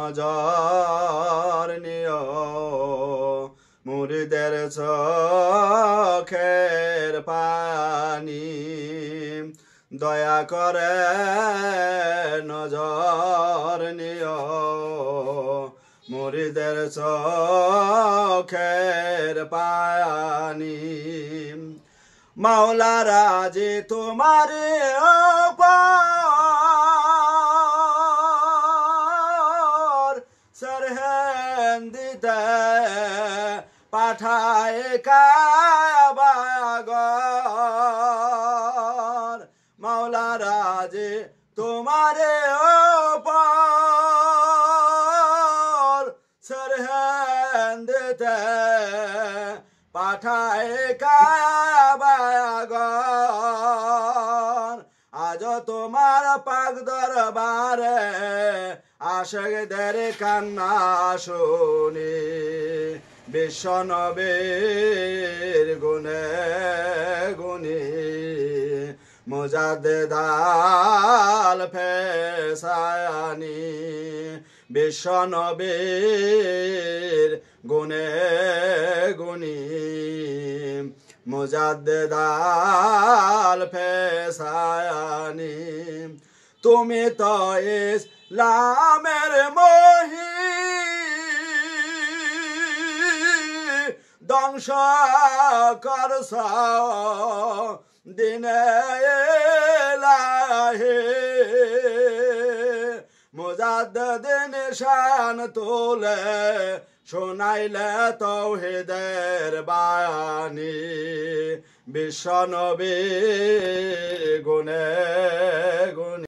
নজর নিও মুরিদের চোখের পানি দয়া করে নজর নিও মুরিদের চোখের পানি মাওলারা যে তোমার ওপর সরহন্দিতে পাঠায় কাবাগর মাওলারা যে তোমার ওপর সরহন্দিতে পাঠায় কাবাগর আজ তোমার পাক দরবারে আশিকদের কান্না শুনি বিশ্ব নবীর গুণে গুণী মুজাদ্দিদ আল ফেসানি বিশ্ব নবীর গুণে গুণী মুজাদ্দিদ আল ফেসানি তুমি তো ইসলামের মহি ধ্বংস করছ দিনে এলাহি মুজাদ্দিদ শান তোলে শোনাইলে তাওহীদের বাণী বিশ্ব নবী গুণে গুণী।